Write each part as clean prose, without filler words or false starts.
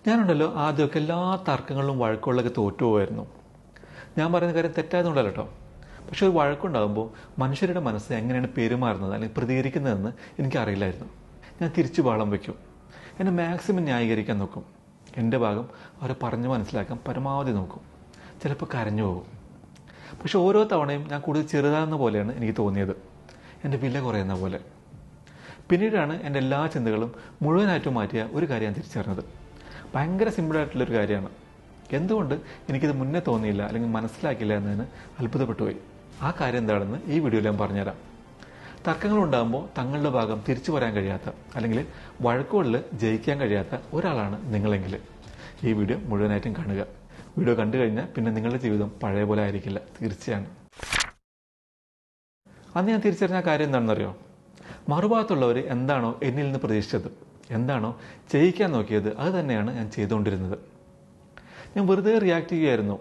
ഞാനുണ്ടല്ലോ ആദ്യമൊക്കെ എല്ലാ തർക്കങ്ങളിലും വഴക്കുകളിലൊക്കെ തോറ്റുപോകുമായിരുന്നു. ഞാൻ പറയുന്ന കാര്യം തെറ്റായതുകൊണ്ടല്ല കേട്ടോ. പക്ഷെ ഒരു വഴക്കുണ്ടാകുമ്പോൾ മനുഷ്യരുടെ മനസ്സ് എങ്ങനെയാണ് പെരുമാറുന്നത് അല്ലെങ്കിൽ പ്രതികരിക്കുന്നതെന്ന് എനിക്കറിയില്ലായിരുന്നു. ഞാൻ തിരിച്ചു ബഹളം വയ്ക്കും. എന്നെ മാക്സിമം ന്യായീകരിക്കാൻ നോക്കും. എൻ്റെ ഭാഗം അവരെ പറഞ്ഞു മനസ്സിലാക്കാൻ പരമാവധി നോക്കും. ചിലപ്പോൾ കരഞ്ഞു പോകും. പക്ഷെ ഓരോ തവണയും ഞാൻ കൂടുതൽ ചെറുതാകുന്ന പോലെയാണ് എനിക്ക് തോന്നിയത്. എൻ്റെ വില കുറയുന്ന പോലെ. പിന്നീടാണ് എൻ്റെ എല്ലാ ചിന്തകളും മുഴുവനായിട്ടും മാറ്റിയ ഒരു കാര്യം ഞാൻ തിരിച്ചറിഞ്ഞത്. ഭയങ്കര സിമ്പിളായിട്ടുള്ളൊരു കാര്യമാണ്. എന്തുകൊണ്ട് എനിക്കിത് മുന്നേ തോന്നിയില്ല അല്ലെങ്കിൽ മനസ്സിലാക്കിയില്ല എന്നതിന് അത്ഭുതപ്പെട്ടു പോയി. ആ കാര്യം എന്താണെന്ന് ഈ വീഡിയോയിൽ ഞാൻ പറഞ്ഞുതരാം. തർക്കങ്ങളുണ്ടാകുമ്പോൾ തങ്ങളുടെ ഭാഗം തിരിച്ചു പറയാൻ കഴിയാത്ത അല്ലെങ്കിൽ വഴക്കുകളിൽ ജയിക്കാൻ കഴിയാത്ത ഒരാളാണ് നിങ്ങളെങ്കിൽ ഈ വീഡിയോ മുഴുവനായിട്ടും കാണുക. വീഡിയോ കണ്ടു കഴിഞ്ഞാൽ പിന്നെ നിങ്ങളുടെ ജീവിതം പഴയ പോലെ ആയിരിക്കില്ല, തീർച്ചയാണ്. അന്ന് ഞാൻ തിരിച്ചറിഞ്ഞ കാര്യം എന്താണെന്നറിയോ? മറുഭാഗത്തുള്ളവർ എന്താണോ എന്നിൽ നിന്ന് പ്രതീക്ഷിച്ചത്, എന്താണോ ചെയ്യിക്കാൻ നോക്കിയത്, അത് തന്നെയാണ് ഞാൻ ചെയ്തുകൊണ്ടിരുന്നത്. ഞാൻ വെറുതെ റിയാക്ട് ചെയ്യുകയായിരുന്നു.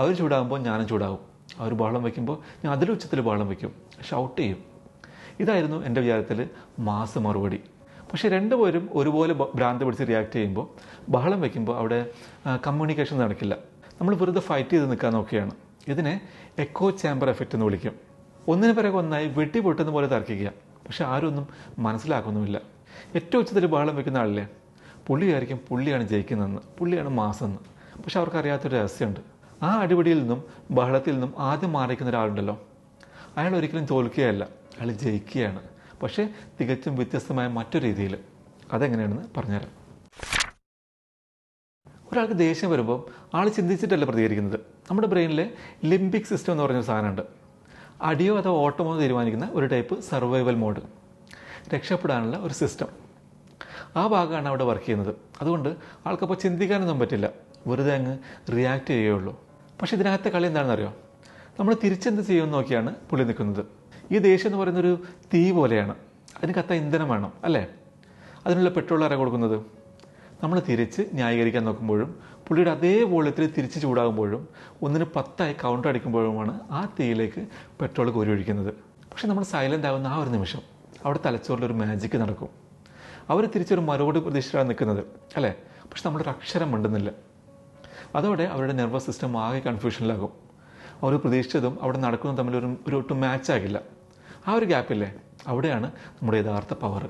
അവർ ചൂടാകുമ്പോൾ ഞാനും ചൂടാകും. അവർ ബഹളം വയ്ക്കുമ്പോൾ ഞാൻ അതിലുച്ചത്തിൽ ബഹളം വയ്ക്കും, ഷൗട്ട് ചെയ്യും. ഇതായിരുന്നു എൻ്റെ വിചാരത്തിൽ മാസ് മറുപടി. പക്ഷേ രണ്ടുപേരും ഒരുപോലെ ഭ്രാന്ത് പിടിച്ച് റിയാക്ട് ചെയ്യുമ്പോൾ, ബഹളം വയ്ക്കുമ്പോൾ അവിടെ കമ്മ്യൂണിക്കേഷൻ നടക്കില്ല. നമ്മൾ വെറുതെ ഫൈറ്റ് ചെയ്ത് നിൽക്കാൻ നോക്കുകയാണ്. ഇതിനെ എക്കോ ചാമ്പർ എഫക്റ്റ് എന്ന് വിളിക്കും. ഒന്നിനു പിറകെ ഒന്നായി വെട്ടി പൊട്ടുന്ന പോലെ തർക്കിക്കുക. പക്ഷെ ആരൊന്നും മനസ്സിലാക്കുന്നുമില്ല. ഏറ്റവും ഉച്ചത്തിൽ ബഹളം വയ്ക്കുന്ന ആളില്ലേ, പുള്ളിയായിരിക്കും പുള്ളിയാണ് ജയിക്കുന്നതെന്ന്, പുള്ളിയാണ് മാസെന്ന്. പക്ഷെ അവർക്കറിയാത്തൊരു രഹസ്യമുണ്ട്. ആ അടിപിടിയിൽ നിന്നും ബഹളത്തിൽ നിന്നും ആദ്യം മാറിക്കുന്ന ഒരാളുണ്ടല്ലോ, അയാൾ ഒരിക്കലും തോൽക്കുകയല്ല, അയാൾ ജയിക്കുകയാണ്. പക്ഷേ തികച്ചും വ്യത്യസ്തമായ മറ്റൊരു രീതിയിൽ. അതെങ്ങനെയാണെന്ന് പറഞ്ഞുതരാം. ഒരാൾക്ക് ദേഷ്യം വരുമ്പോൾ ആൾ ചിന്തിച്ചിട്ടല്ല പ്രതികരിക്കുന്നത്. നമ്മുടെ ബ്രെയിനിലെ ലിംബിക് സിസ്റ്റം എന്ന് പറഞ്ഞൊരു സാധനമുണ്ട്. അടിയോ അതോ ഓട്ടമോ തീരുമാനിക്കുന്ന ഒരു ടൈപ്പ് സർവൈവൽ മോഡ്, രക്ഷപ്പെടാനുള്ള ഒരു സിസ്റ്റം. ആ ഭാഗമാണ് അവിടെ വർക്ക് ചെയ്യുന്നത്. അതുകൊണ്ട് ആൾക്കപ്പോൾ ചിന്തിക്കാനൊന്നും പറ്റില്ല, വെറുതെ അങ്ങ് റിയാക്ട് ചെയ്യുകയുള്ളൂ. പക്ഷേ ഇതിനകത്തെ കളി എന്താണെന്നറിയോ? നമ്മൾ തിരിച്ചെന്ത് ചെയ്യുമെന്ന് നോക്കിയാണ് പുള്ളി നിൽക്കുന്നത്. ഈ ദേഷ്യം എന്ന് പറയുന്നൊരു തീ പോലെയാണ്. അതിന് കത്ത ഇന്ധനം വേണം അല്ലേ? അതിനുള്ള പെട്രോൾ ആരാ കൊടുക്കുന്നത്? നമ്മൾ തിരിച്ച് ന്യായീകരിക്കാൻ നോക്കുമ്പോഴും പുള്ളിയുടെ അതേ വോള്യത്തിൽ തിരിച്ച് ചൂടാകുമ്പോഴും 1-10 കൗണ്ടർ അടിക്കുമ്പോഴുമാണ് ആ തീയിലേക്ക് പെട്രോൾ കോരി ഒഴിക്കുന്നത്. പക്ഷെ നമ്മൾ സൈലൻ്റ് ആകുന്ന ആ ഒരു നിമിഷം അവിടെ തലച്ചോറിലൊരു മാജിക്ക് നടക്കും. അവർ തിരിച്ചൊരു മറുപടി പ്രതീക്ഷിച്ചാണ് നിൽക്കുന്നത് അല്ലേ? പക്ഷെ നമ്മളൊരു അക്ഷരം മിണ്ടുന്നില്ല. അതോടെ അവരുടെ നെർവസ് സിസ്റ്റം ആകെ കൺഫ്യൂഷനിലാകും. അവർ പ്രതീക്ഷിച്ചതും അവിടെ നടക്കുന്നതും തമ്മിൽ ഒരു ഒട്ടും മാച്ചാകില്ല. ആ ഒരു ഗ്യാപ്പില്ലേ, അവിടെയാണ് നമ്മുടെ യഥാർത്ഥ പവർ.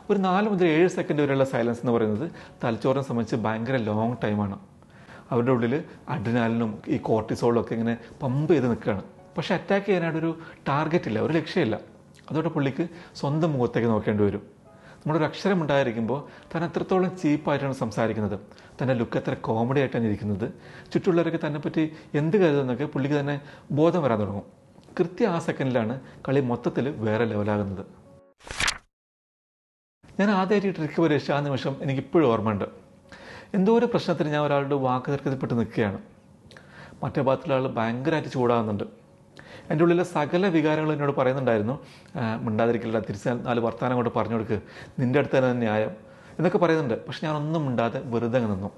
ഒരു 4 മുതൽ 7 സെക്കൻഡ് വരെയുള്ള സൈലൻസ് എന്ന് പറയുന്നത് തലച്ചോറിനെ സംബന്ധിച്ച് ഭയങ്കര ലോങ് ടൈമാണ്. അവരുടെ ഉള്ളിൽ അഡ്രിനാലിനും ഈ കോർട്ടിസോളും ഒക്കെ ഇങ്ങനെ പമ്പ് ചെയ്ത് നിൽക്കുകയാണ്. പക്ഷെ അറ്റാക്ക് ചെയ്യാനായിട്ടൊരു ടാർഗറ്റ് ഇല്ല, ഒരു ലക്ഷ്യമില്ല. അതോടെ പുള്ളിക്ക് സ്വന്തം മുഖത്തേക്ക് നോക്കേണ്ടി വരും. നമ്മളൊരു അക്ഷരം ഉണ്ടായിരിക്കുമ്പോൾ താൻ എത്രത്തോളം ചീപ്പായിട്ടാണ് സംസാരിക്കുന്നത്, തൻ്റെ ലുക്ക് എത്ര കോമഡി ആയിട്ടാണ് ഇരിക്കുന്നത്, ചുറ്റുള്ളവരൊക്കെ തന്നെ പറ്റി എന്ത് കരുതുന്നൊക്കെ പുള്ളിക്ക് തന്നെ ബോധം വരാൻ തുടങ്ങും. കൃത്യം ആ സെക്കൻഡിലാണ് കളി മൊത്തത്തിൽ വേറെ ലെവലാകുന്നത്. ഞാൻ ആദ്യമായിട്ട് ഈ ട്രിക്ക് പരീക്ഷിച്ച ആ നിമിഷം എനിക്കിപ്പോഴും ഓർമ്മയുണ്ട്. എന്തോ ഒരു പ്രശ്നത്തിന് ഞാൻ ഒരാളുടെ വാക്ക് തർക്കത്തിൽപ്പെട്ട് നിൽക്കുകയാണ്. മറ്റേ ഭാഗത്തുള്ള ആൾ ഭയങ്കരമായിട്ട് ചൂടാകുന്നുണ്ട്. എൻ്റെ ഉള്ളിലെ സകല വികാരങ്ങൾ എന്നോട് പറയുന്നുണ്ടായിരുന്നു, മിണ്ടാതിരിക്കില്ല, തിരിച്ച് 4 വർത്താനം കൊണ്ട് പറഞ്ഞു കൊടുക്ക്, നിൻ്റെ അടുത്ത് തന്നെ ന്യായം എന്നൊക്കെ പറയുന്നുണ്ട്. പക്ഷെ ഞാനൊന്നും മിണ്ടാതെ വെറുതെ അങ്ങ് നിന്നു,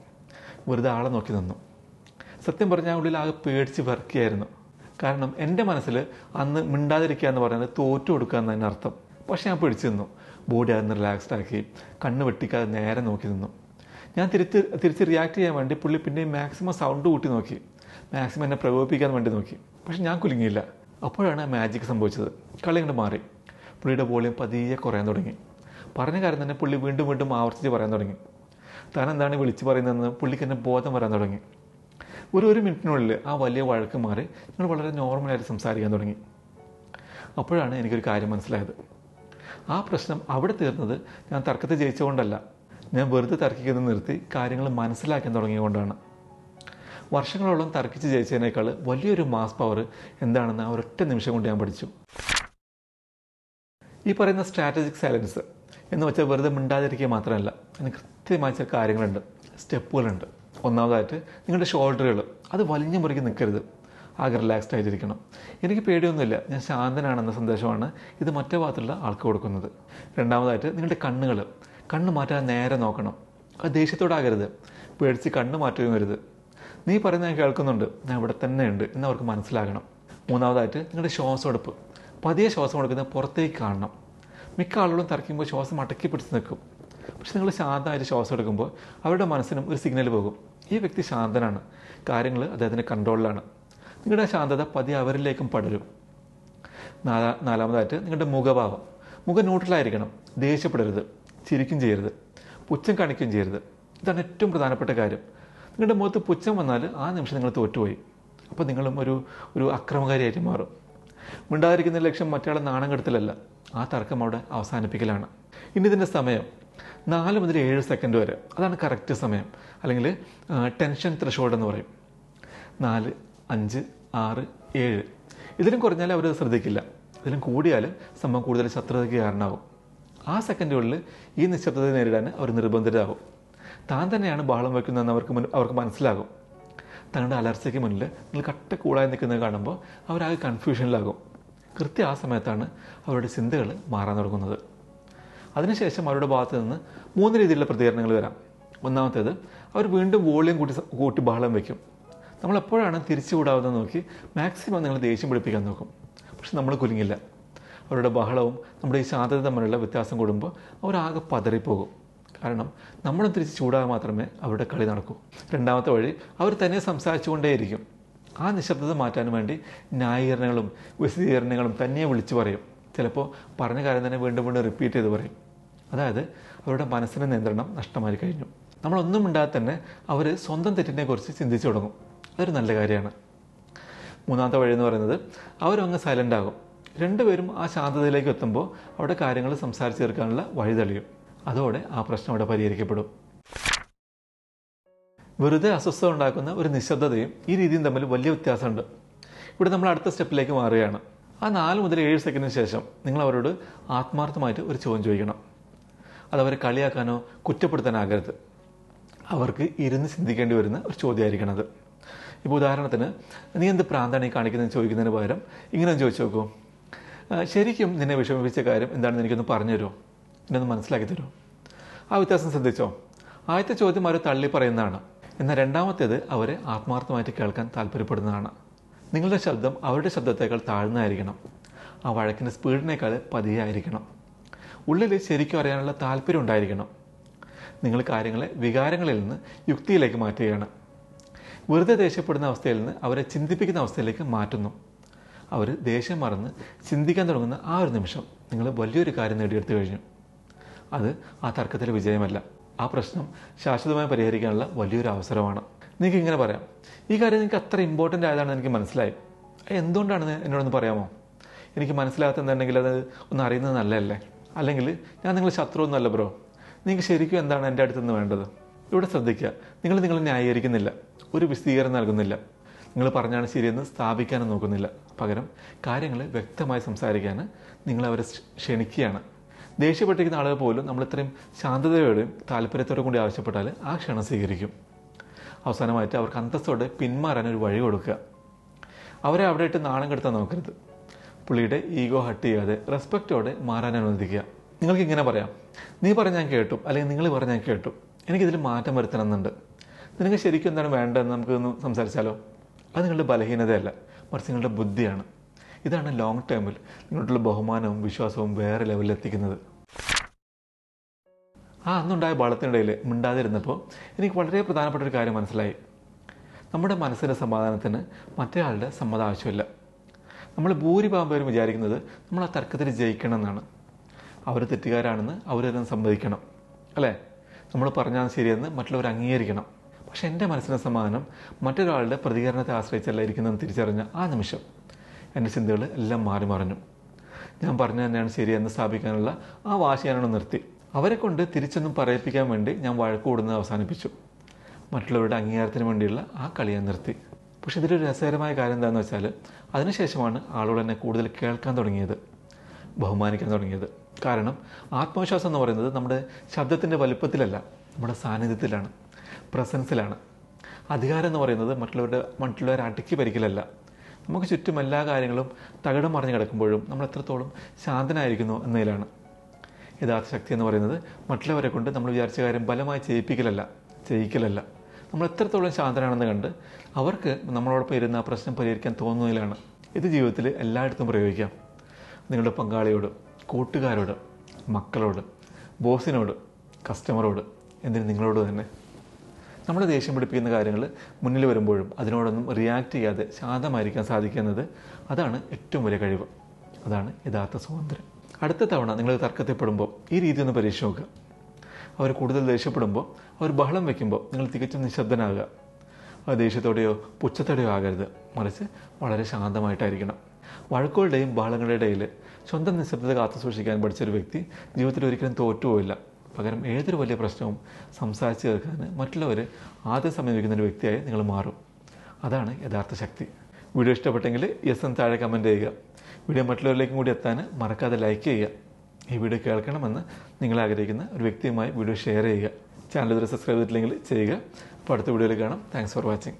വെറുതെ ആളെ നോക്കി നിന്നു. സത്യം പറഞ്ഞാൽ ഉള്ളിൽ ആകെ പേടിച്ച് വിറക്കുകയായിരുന്നു. കാരണം എൻ്റെ മനസ്സിൽ അന്ന് മിണ്ടാതിരിക്കുക എന്ന് പറയുന്നത് തോറ്റു കൊടുക്കുക എന്നതിന് അർത്ഥം. പക്ഷെ ഞാൻ പിടിച്ചു നിന്നു. ബോഡി അതൊന്ന് റിലാക്സ്ഡ് ആക്കി, കണ്ണ് വെട്ടിക്കാതെ നേരെ നോക്കി നിന്നു. ഞാൻ തിരിച്ച് റിയാക്ട് ചെയ്യാൻ വേണ്ടി പുള്ളി പിന്നെയും മാക്സിമം സൗണ്ട് കൂട്ടി നോക്കി, മാക്സിമം എന്നെ പ്രകോപിപ്പിക്കാൻ വേണ്ടി നോക്കി. പക്ഷെ ഞാൻ കുലുങ്ങിയില്ല. അപ്പോഴാണ് മാജിക് സംഭവിച്ചത്. കളി അങ്ങോട്ട് മാറി. പുള്ളിയുടെ വോളിയം പതിയെ കുറയാൻ തുടങ്ങി. പറഞ്ഞ കാര്യം തന്നെ പുള്ളി വീണ്ടും വീണ്ടും ആവർത്തിച്ച് പറയാൻ തുടങ്ങി. താൻ എന്താണ് വിളിച്ച് പറയുന്നതെന്ന് പുള്ളിക്ക് എന്നെ ബോധം വരാൻ തുടങ്ങി. ഒരു മിനിറ്റിനുള്ളിൽ ആ വലിയ വഴക്ക് മാറി ഞങ്ങൾ വളരെ നോർമലായിട്ട് സംസാരിക്കാൻ തുടങ്ങി. അപ്പോഴാണ് എനിക്കൊരു കാര്യം മനസ്സിലായത്. ആ പ്രശ്നം അവിടെ തീർന്നത് ഞാൻ തർക്കത്തെ ജയിച്ചുകൊണ്ടല്ല, ഞാൻ വെറുതെ തർക്കിക്കുന്നത് നിർത്തി കാര്യങ്ങൾ മനസ്സിലാക്കാൻ തുടങ്ങിയതുകൊണ്ടാണ്. വർഷങ്ങളോളം തർക്കിച്ച് ജയിച്ചതിനേക്കാൾ വലിയൊരു മാസ് പവർ എന്താണെന്ന് ആ ഒരൊറ്റ നിമിഷം കൊണ്ട് ഞാൻ പഠിച്ചു. ഈ പറയുന്ന സ്ട്രാറ്റജിക് സൈലൻസ് എന്ന് വെച്ചാൽ വെറുതെ മിണ്ടാതിരിക്കുക മാത്രമല്ല, അതിന് കൃത്യമായ ചില കാര്യങ്ങളുണ്ട്, സ്റ്റെപ്പുകളുണ്ട്. ഒന്നാമതായിട്ട് നിങ്ങളുടെ ഷോൾഡറുകൾ അത് വലിഞ്ഞു മുറുക്കി നിൽക്കരുത്, ആകെ റിലാക്സ്ഡ് ആയിട്ടിരിക്കണം. എനിക്ക് പേടിയൊന്നുമില്ല, ഞാൻ ശാന്തനാണെന്ന സന്ദേശമാണ് ഇത് മറ്റേ ഭാഗത്തുള്ള ആൾക്ക് കൊടുക്കുന്നത്. രണ്ടാമതായിട്ട് നിങ്ങളുടെ കണ്ണ് മാറ്റാൻ നേരെ നോക്കണം. അത് ദേഷ്യത്തോടാകരുത്, പേടിച്ച് കണ്ണ് മാറ്റുകയും വരുത്. നീ പറയുന്നത് ഞാൻ കേൾക്കുന്നുണ്ട്, ഞാൻ ഇവിടെ തന്നെ ഉണ്ട് എന്ന് അവർക്ക് മനസ്സിലാകണം. മൂന്നാമതായിട്ട് നിങ്ങളുടെ ശ്വാസമെടുപ്പ്, പതിയെ ശ്വാസം കൊടുക്കുന്നത് പുറത്തേക്ക് കാണണം. മിക്ക ആളുകളും തർക്കുമ്പോൾ ശ്വാസം അടക്കി പിടിച്ച് നിൽക്കും. പക്ഷെ നിങ്ങൾ ശാന്തമായിട്ട് ശ്വാസം എടുക്കുമ്പോൾ അവരുടെ മനസ്സിനും ഒരു സിഗ്നൽ പോകും, ഈ വ്യക്തി ശാന്തനാണ്, കാര്യങ്ങൾ അദ്ദേഹത്തിൻ്റെ കൺട്രോളിലാണ്. നിങ്ങളുടെ ശാന്തത പതിയെ അവരിലേക്കും പടരും. നാലാമതായിട്ട് നിങ്ങളുടെ മുഖഭാവം. മുഖം ന്യൂട്രലായിരിക്കണം. ദേഷ്യപ്പെടരുത്, ചിരിക്കും ചെയ്യരുത്, പുച്ഛം കാണിക്കുകയും ചെയ്യരുത്. ഇതാണ് ഏറ്റവും പ്രധാനപ്പെട്ട കാര്യം. നിങ്ങളുടെ മുഖത്ത് പുച്ഛം വന്നാൽ ആ നിമിഷം നിങ്ങൾ തോറ്റുപോയി. അപ്പോൾ നിങ്ങളും ഒരു അക്രമകാരിയായിട്ട് മാറും. മിണ്ടാതിരിക്കുന്ന ലക്ഷ്യം മറ്റയാളെ നാണം കെടുത്തലല്ല, ആ തർക്കം അവിടെ അവസാനിപ്പിക്കലാണ്. ഇനി ഇതിൻ്റെ സമയം 4 മുതൽ 7 സെക്കൻഡ് വരെ, അതാണ് കറക്റ്റ് സമയം, അല്ലെങ്കിൽ ടെൻഷൻ ത്രെഷോൾഡ് എന്ന് പറയും. 4, 5, 6, 7 ഇതിലും കുറഞ്ഞാൽ അവർ ശ്രദ്ധിക്കില്ല. ഇതിലും കൂടിയാൽ സംഭവം കൂടുതൽ ശത്രുതയ്ക്ക് കാരണമാകും. ആ സെക്കൻഡുകളിൽ ഈ നിശബ്ദതയെ നേരിടാൻ അവർ നിർബന്ധിതരാകും. താൻ തന്നെയാണ് ബഹളം വയ്ക്കുന്നതെന്ന് അവർക്ക് മനസ്സിലാകും. തങ്ങളുടെ അലർച്ചയ്ക്ക് മുന്നിൽ നിങ്ങൾ കട്ട കൂടായി നിൽക്കുന്നത് കാണുമ്പോൾ അവരാകെ കൺഫ്യൂഷനിലാകും. കൃത്യം ആ സമയത്താണ് അവരുടെ ചിന്തകൾ മാറാൻ തുടങ്ങുന്നത്. അതിനുശേഷം അവരുടെ ഭാഗത്ത് നിന്ന് 3 രീതിയിലുള്ള പ്രതികരണങ്ങൾ വരാം. ഒന്നാമത്തേത്, അവർ വീണ്ടും വോളിയം കൂട്ടി ബഹളം വയ്ക്കും. നമ്മളെപ്പോഴാണ് തിരിച്ചു കൂടാവുന്നത് നോക്കി മാക്സിമം നിങ്ങൾ ദേഷ്യം പിടിപ്പിക്കാൻ നോക്കും. പക്ഷെ നമ്മൾ കുലുങ്ങില്ല. അവരുടെ ബഹളവും നമ്മുടെ ഈ ശാന്തത തമ്മിലുള്ള വ്യത്യാസം കൂടുമ്പോൾ അവരാകെ പതറിപ്പോകും. കാരണം നമ്മളും തിരിച്ച് ചൂടാകാൻ മാത്രമേ അവരുടെ കളി നടക്കൂ. രണ്ടാമത്തെ വഴി, അവർ തന്നെ സംസാരിച്ചുകൊണ്ടേയിരിക്കും. ആ നിശബ്ദത മാറ്റാൻ വേണ്ടി ന്യായീകരണങ്ങളും വിശദീകരണങ്ങളും തന്നെ വിളിച്ചു പറയും. ചിലപ്പോൾ പറഞ്ഞ കാര്യം തന്നെ വീണ്ടും വീണ്ടും റിപ്പീറ്റ് ചെയ്ത് പറയും. അതായത് അവരുടെ മനസ്സിൻ്റെ നിയന്ത്രണം നഷ്ടമായി കഴിഞ്ഞു. നമ്മളൊന്നും മിണ്ടാതെ തന്നെ അവർ സ്വന്തം തെറ്റിനെ കുറിച്ച് ചിന്തിച്ചു തുടങ്ങും. അതൊരു നല്ല കാര്യമാണ്. മൂന്നാമത്തെ വഴി എന്ന് പറയുന്നത്, അവരങ്ങ് സൈലൻ്റ് ആകും. രണ്ടുപേരും ആ ശാന്തതയിലേക്ക് എത്തുമ്പോൾ അവിടെ കാര്യങ്ങൾ സംസാരിച്ച് തീർക്കാനുള്ള വഴി തെളിയും. അതോടെ ആ പ്രശ്നം അവിടെ പരിഹരിക്കപ്പെടും. വെറുതെ അസ്വസ്ഥത ഉണ്ടാക്കുന്ന ഒരു നിശബ്ദതയും ഈ രീതിയും തമ്മിൽ വലിയ വ്യത്യാസമുണ്ട്. ഇവിടെ നമ്മൾ അടുത്ത സ്റ്റെപ്പിലേക്ക് മാറുകയാണ്. ആ 4 മുതൽ 7 സെക്കൻഡിന് ശേഷം നിങ്ങൾ അവരോട് ആത്മാർത്ഥമായിട്ട് ഒരു ചോദ്യം ചോദിക്കണം. അതവരെ കളിയാക്കാനോ കുറ്റപ്പെടുത്താനാകരുത്. അവർക്ക് ഇരുന്ന് ചിന്തിക്കേണ്ടി വരുന്ന ഒരു ചോദ്യമായിരിക്കണം അത്. ഇപ്പോൾ ഉദാഹരണത്തിന്, നീ എന്ത് പ്രാന്താണ് ഈ കാണിക്കുന്നതെന്ന് ചോദിക്കുന്നതിന് പകരം ഇങ്ങനെ ചോദിച്ചു നോക്കൂ, ശരിക്കും നിന്നെ വിഷമിപ്പിച്ച കാര്യം എന്താണെന്ന് എനിക്കൊന്ന് പറഞ്ഞു തരുമോ, എന്നെ ഒന്ന് മനസ്സിലാക്കി തരുമോ? ആ വ്യത്യാസം ശ്രദ്ധിച്ചോ? ആദ്യത്തെ ചോദ്യം അവർ തള്ളി പറയുന്നതാണ്. എന്നാൽ രണ്ടാമത്തേത് അവരെ ആത്മാർത്ഥമായിട്ട് കേൾക്കാൻ താല്പര്യപ്പെടുന്നതാണ്. നിങ്ങളുടെ ശബ്ദം അവരുടെ ശബ്ദത്തേക്കാൾ താഴ്ന്നതായിരിക്കണം. ആ വഴക്കിൻ്റെ സ്പീഡിനേക്കാൾ പതിയായിരിക്കണം. ഉള്ളിൽ ശരിക്കും അറിയാനുള്ള താല്പര്യം ഉണ്ടായിരിക്കണം. നിങ്ങൾ കാര്യങ്ങളെ വികാരങ്ങളിൽ നിന്ന് യുക്തിയിലേക്ക് മാറ്റുകയാണ്. വെറുതെ ദേഷ്യപ്പെടുന്ന അവസ്ഥയിൽ നിന്ന് അവരെ ചിന്തിപ്പിക്കുന്ന അവസ്ഥയിലേക്ക് മാറ്റുന്നു. അവർ ദേഷ്യം മറന്ന് ചിന്തിക്കാൻ തുടങ്ങുന്ന ആ ഒരു നിമിഷം നിങ്ങൾ വലിയൊരു കാര്യം നേടിയെടുത്തു കഴിഞ്ഞു. അത് ആ തർക്കത്തിലെ വിജയമല്ല, ആ പ്രശ്നം ശാശ്വതമായി പരിഹരിക്കാനുള്ള വലിയൊരു അവസരമാണ്. നിങ്ങൾക്ക് ഇങ്ങനെ പറയാം, ഈ കാര്യം നിങ്ങൾക്ക് അത്ര ഇമ്പോർട്ടൻ്റ് ആയതാണെന്ന് എനിക്ക് മനസ്സിലായി. എന്തുകൊണ്ടാണെന്ന് എന്നോടൊന്ന് പറയാമോ? എനിക്ക് മനസ്സിലാകുന്നുണ്ടെങ്കിൽ അത് ഒന്ന് അറിയുന്നത് നല്ലതല്ലേ? അല്ലെങ്കിൽ ഞാൻ നിങ്ങൾ ശത്രുവൊന്നുമല്ല ബ്രോ, നിങ്ങൾക്ക് ശരിക്കും എന്താണ് എൻ്റെ അടുത്തുനിന്ന് വേണ്ടത്? ഇവിടെ ശ്രദ്ധിക്കുക, നിങ്ങൾ ന്യായീകരിക്കുന്നില്ല, ഒരു വിശദീകരണം നൽകുന്നില്ല, നിങ്ങൾ പറഞ്ഞാണ് ശരിയെന്ന് സ്ഥാപിക്കാനും നോക്കുന്നില്ല. പകരം കാര്യങ്ങൾ വ്യക്തമായി സംസാരിക്കാൻ നിങ്ങളവരെ ക്ഷണിക്കുകയാണ്. ദേഷ്യപ്പെട്ടിരിക്കുന്ന ആളുകൾ പോലും നമ്മൾ ഇത്രയും ശാന്തതയോടെയും താല്പര്യത്തോടെ കൂടി ആവശ്യപ്പെട്ടാൽ ആ ക്ഷണം സ്വീകരിക്കും. അവസാനമായിട്ട് അവർക്ക് അന്തസ്സോടെ പിന്മാറാൻ ഒരു വഴി കൊടുക്കുക. അവരെ അവിടെ ഇട്ട് നാണം കെടുത്താൻ നോക്കരുത്. പുള്ളിയുടെ ഈഗോ ഹട്ട് ചെയ്യാതെ റെസ്പെക്റ്റോടെ മാറാൻ അനുവദിക്കുക. നിങ്ങൾക്ക് ഇങ്ങനെ പറയാം, നീ പറഞ്ഞ് ഞാൻ കേട്ടു, അല്ലെങ്കിൽ നിങ്ങൾ പറഞ്ഞ് ഞാൻ കേട്ടു, എനിക്കിതിൽ മാറ്റം വരുത്തണമെന്നുണ്ട്. നിങ്ങൾക്ക് ശരിക്കും എന്താണ് വേണ്ടതെന്ന് നമുക്കൊന്ന് സംസാരിച്ചാലോ? അത് നിങ്ങളുടെ ബലഹീനതയല്ല, മറിച്ച് നിങ്ങളുടെ ബുദ്ധിയാണ്. ഇതാണ് ലോങ് ടേമിൽ നിങ്ങളുടെ ബഹുമാനവും വിശ്വാസവും വേറെ ലെവലിൽ എത്തിക്കുന്നത്. അന്നുണ്ടായ ബഹളത്തിനിടയിൽ മിണ്ടാതിരുന്നപ്പോൾ എനിക്ക് വളരെ പ്രധാനപ്പെട്ട ഒരു കാര്യം മനസ്സിലായി. നമ്മുടെ മനസ്സിൻ്റെ സമാധാനത്തിന് മറ്റേയാളുടെ സമ്മതം ആവശ്യമില്ല. നമ്മൾ ഭൂരിഭാഗം പേരും വിചാരിക്കുന്നത് നമ്മൾ ആ തർക്കത്തിൽ ജയിക്കണം എന്നാണ്. അവർ തെറ്റുകാരാണെന്ന് അവരെല്ലാം സമ്മതിക്കണം, അല്ലേ? നമ്മൾ പറഞ്ഞാൽ ശരിയെന്ന് മറ്റുള്ളവർ അംഗീകരിക്കണം. പക്ഷെ എൻ്റെ മനസ്സിൻ്റെ സമാധാനം മറ്റൊരാളുടെ പ്രതികരണത്തെ ആശ്രയിച്ചല്ല ഇരിക്കുന്നതെന്ന് തിരിച്ചറിഞ്ഞ ആ നിമിഷം എൻ്റെ ചിന്തകൾ എല്ലാം മാറി മറിഞ്ഞു. ഞാൻ പറഞ്ഞു തന്നെയാണ് ശരിയെന്ന് സ്ഥാപിക്കാനുള്ള ആ വാശി ഞാനൊന്ന് നിർത്തി. അവരെ കൊണ്ട് തിരിച്ചൊന്നും പറയിപ്പിക്കാൻ വേണ്ടി ഞാൻ വഴക്കൂടുന്നത് അവസാനിപ്പിച്ചു. മറ്റുള്ളവരുടെ അംഗീകാരത്തിന് വേണ്ടിയുള്ള ആ കളി ഞാൻ നിർത്തി. പക്ഷെ ഇതിലൊരു രസകരമായ കാര്യം എന്താണെന്ന് വെച്ചാൽ, അതിനുശേഷമാണ് ആളുകൾ എന്നെ കൂടുതൽ കേൾക്കാൻ തുടങ്ങിയത്, ബഹുമാനിക്കാൻ തുടങ്ങിയത്. കാരണം ആത്മവിശ്വാസം എന്ന് പറയുന്നത് നമ്മുടെ ശബ്ദത്തിൻ്റെ വലുപ്പത്തിലല്ല, നമ്മുടെ സാന്നിധ്യത്തിലാണ്, പ്രസൻസിലാണ്. അധികാരം എന്ന് പറയുന്നത് മറ്റുള്ളവരെ അടക്കി ഭരിക്കലല്ല. നമുക്ക് ചുറ്റും എല്ലാ കാര്യങ്ങളും തകിടം മറിഞ്ഞ് കിടക്കുമ്പോഴും നമ്മൾ എത്രത്തോളം ശാന്തനായിരിക്കുന്നു എന്നതിലാണ്. യഥാർത്ഥ ശക്തി എന്ന് പറയുന്നത് മറ്റുള്ളവരെ കൊണ്ട് നമ്മൾ വിചാരിച്ച കാര്യം ബലമായി ചെയ്യിക്കലല്ല. നമ്മൾ എത്രത്തോളം ശാന്തനാണെന്ന് കണ്ട് അവർക്ക് നമ്മളോടൊപ്പം ഇരുന്ന് ആ പ്രശ്നം പരിഹരിക്കാൻ തോന്നുന്നതിലാണ്. ഇത് ജീവിതത്തിൽ എല്ലായിടത്തും പ്രയോഗിക്കാം. നിങ്ങളുടെ പങ്കാളിയോട്, കൂട്ടുകാരോട്, മക്കളോട്, ബോസിനോട്, കസ്റ്റമറോട്, എന്തിന് നിങ്ങളോട് തന്നെ. നമ്മളെ ദേഷ്യം പിടിപ്പിക്കുന്ന കാര്യങ്ങൾ മുന്നിൽ വരുമ്പോഴും അതിനോടൊന്നും റിയാക്ട് ചെയ്യാതെ ശാന്തമായിരിക്കാൻ സാധിക്കുന്നത്, അതാണ് ഏറ്റവും വലിയ കഴിവ്. അതാണ് യഥാർത്ഥ സ്വാതന്ത്ര്യം. അടുത്ത തവണ നിങ്ങൾ തർക്കത്തിൽപ്പെടുമ്പോൾ ഈ രീതി ഒന്ന് പരീക്ഷിച്ച് നോക്കുക. അവർ കൂടുതൽ ദേഷ്യപ്പെടുമ്പോൾ, അവർ ബഹളം വയ്ക്കുമ്പോൾ നിങ്ങൾ തികച്ചും നിശബ്ദനാകുക. അത് ദേഷ്യത്തോടെയോ പുച്ഛത്തോടെയോ ആകരുത്, മറിച്ച് വളരെ ശാന്തമായിട്ടായിരിക്കണം. വഴക്കുകളുടെയും ബഹളങ്ങളുടെയും ഇടയിൽ സ്വന്തം നിശബ്ദത കാത്തു സൂക്ഷിക്കാൻ പഠിച്ചൊരു വ്യക്തി ജീവിതത്തിൽ ഒരിക്കലും തോറ്റുപോയില്ല. പകരം ഏതൊരു വലിയ പ്രശ്നവും സംസാരിച്ച് തീർക്കാൻ മറ്റുള്ളവർ ആദ്യം സമീപിക്കുന്ന ഒരു വ്യക്തിയായി നിങ്ങൾ മാറും. അതാണ് യഥാർത്ഥ ശക്തി. വീഡിയോ ഇഷ്ടപ്പെട്ടെങ്കിൽ യെസ് എന്ന് താഴെ കമൻറ്റ് ചെയ്യുക. വീഡിയോ മറ്റുള്ളവരിലേക്കും കൂടി എത്താൻ മറക്കാതെ ലൈക്ക് ചെയ്യുക. ഈ വീഡിയോ കേൾക്കണമെന്ന് നിങ്ങൾ ആഗ്രഹിക്കുന്ന ഒരു വ്യക്തിയുമായി വീഡിയോ ഷെയർ ചെയ്യുക. ചാനൽ ഇതുവരെ സബ്സ്ക്രൈബ് ചെയ്തിട്ടില്ലെങ്കിൽ ചെയ്യുക. അപ്പോൾ അടുത്ത വീഡിയോയിൽ കാണാം. Thanks for watching.